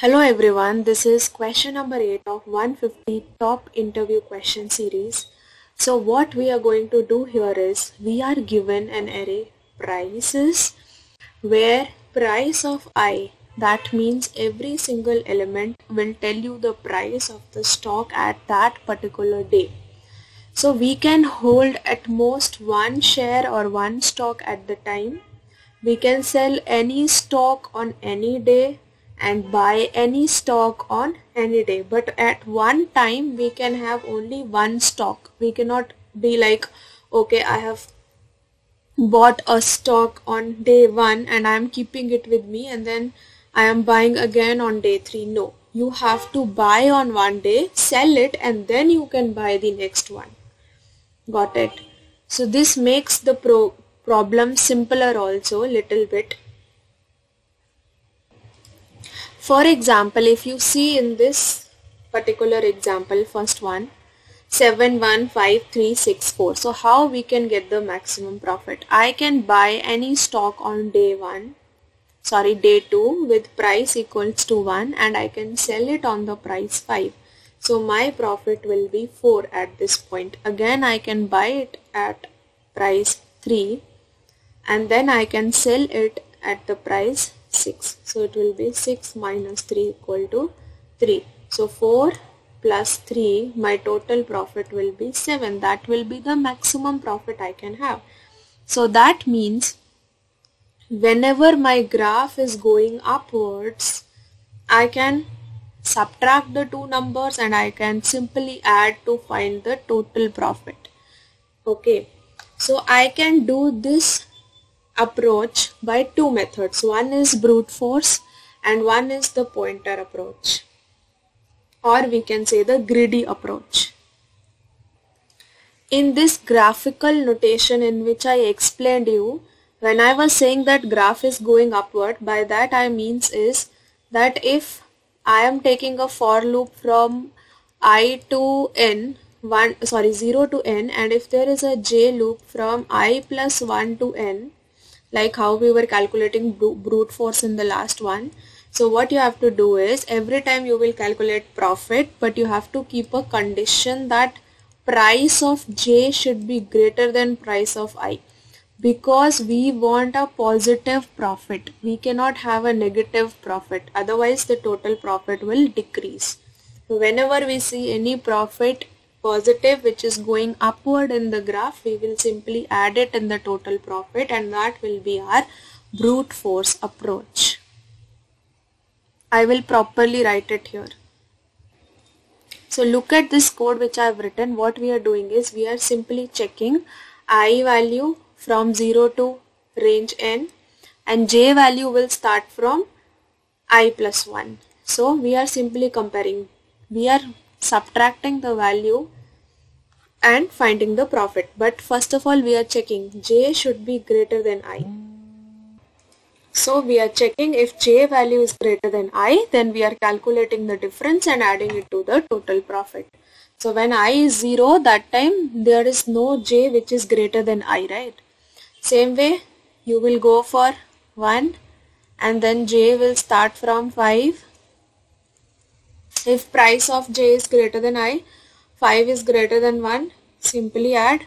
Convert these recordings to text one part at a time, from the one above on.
Hello everyone, this is question number 8 of 150 top interview question series. So what we are going to do here is we are given an array prices where price of I, that means every single element will tell you the price of the stock at that particular day. So we can hold at most one share or one stock at the time. We can sell any stock on any day and buy any stock on any day, but at one time we can have only one stock. We cannot be like, okay, I have bought a stock on day 1 and I am keeping it with me and then I am buying again on day 3. No, you have to buy on one day, sell it, and then you can buy the next one. Got it? So this makes the problem simpler also little bit. For example, if you see in this particular example, first one, 715364. So how we can get the maximum profit? I can buy any stock on day 2 with price equals to 1 and I can sell it on the price 5. So my profit will be 4 at this point. Again I can buy it at price 3 and then I can sell it at the price 6. So it will be 6 minus 3 equal to 3. So 4 plus 3, my total profit will be 7. That will be the maximum profit I can have. So that means whenever my graph is going upwards, I can subtract the two numbers and I can simply add to find the total profit. Okay, so I can do this approach by two methods. One is brute force and one is the pointer approach, or we can say the greedy approach. In this graphical notation in which I explained you, when I was saying that graph is going upward, by that I means is that if I am taking a for loop from I to n, 0 to n, and if there is a j loop from I plus 1 to n, like how we were calculating brute force in the last one. So what you have to do is every time you will calculate profit, but you have to keep a condition that price of j should be greater than price of I, because we want a positive profit. We cannot have a negative profit, otherwise the total profit will decrease. So whenever we see any profit positive which is going upward in the graph, we will simply add it in the total profit, and that will be our brute force approach. I will properly write it here. So look at this code which I have written. What we are doing is we are simply checking I value from 0 to range n and j value will start from I plus 1. So we are simply comparing. We are subtracting the value and finding the profit. But first of all we are checking j should be greater than I. So we are checking if j value is greater than I, then we are calculating the difference and adding it to the total profit. So when I is 0, that time there is no j which is greater than I, right? Same way you will go for 1 and then j will start from 5. If price of j is greater than I, 5 is greater than 1, simply add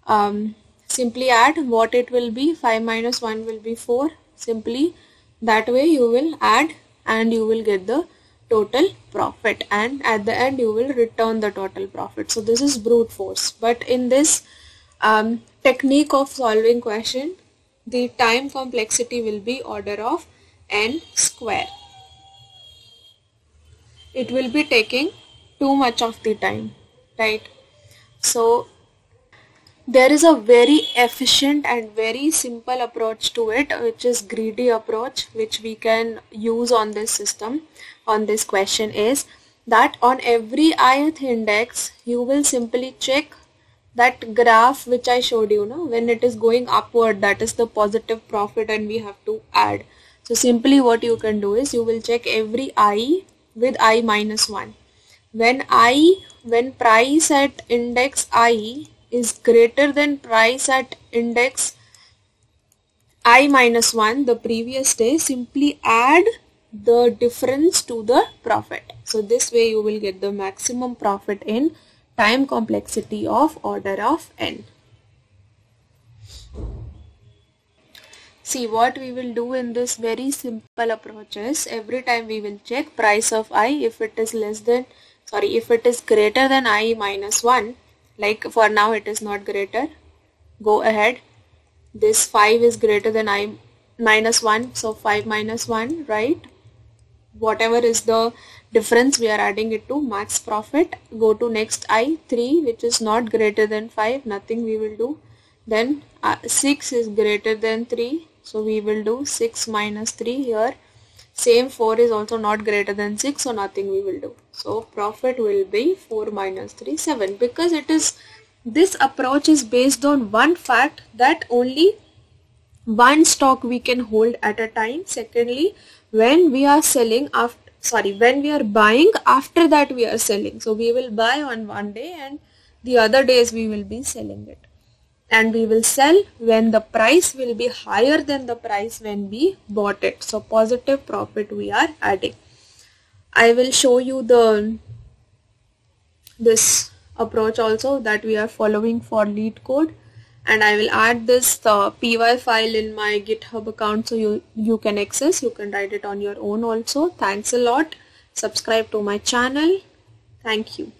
what it will be. 5 minus 1 will be 4. Simply that way you will add and you will get the total profit, and at the end you will return the total profit. So this is brute force. But in this technique of solving question, the time complexity will be order of n square. It will be taking too much of the time, right? So there is a very efficient and very simple approach to it, which is greedy approach, which we can use on this system, on this question, is that on every ith index you will simply check that graph which I showed you, when it is going upward, that is the positive profit and we have to add. So simply what you can do is you will check every I with I minus 1. When price at index I is greater than price at index I minus 1 the previous day, simply add the difference to the profit. So this way you will get the maximum profit in time complexity of order of n. See, what we will do in this very simple approach is every time we will check price of I. If it is if it is greater than I minus 1, like for now it is not greater, go ahead. This 5 is greater than I minus 1, so 5 minus 1, right? Whatever is the difference, we are adding it to max profit. Go to next I, 3, which is not greater than 5, nothing we will do. Then 6 is greater than 3, so we will do 6 minus 3 here. Same 4 is also not greater than 6, so nothing we will do. So profit will be 4 minus 3, 7, because this approach is based on one fact that only one stock we can hold at a time. Secondly, when we are when we are buying, after that we are selling. So we will buy on one day and the other days we will be selling it. And we will sell when the price will be higher than the price when we bought it. So positive profit we are adding. I will show you this approach also that we are following for LeetCode, and I will add this py file in my GitHub account, so you can access. You can write it on your own also. Thanks a lot. Subscribe to my channel. Thank you.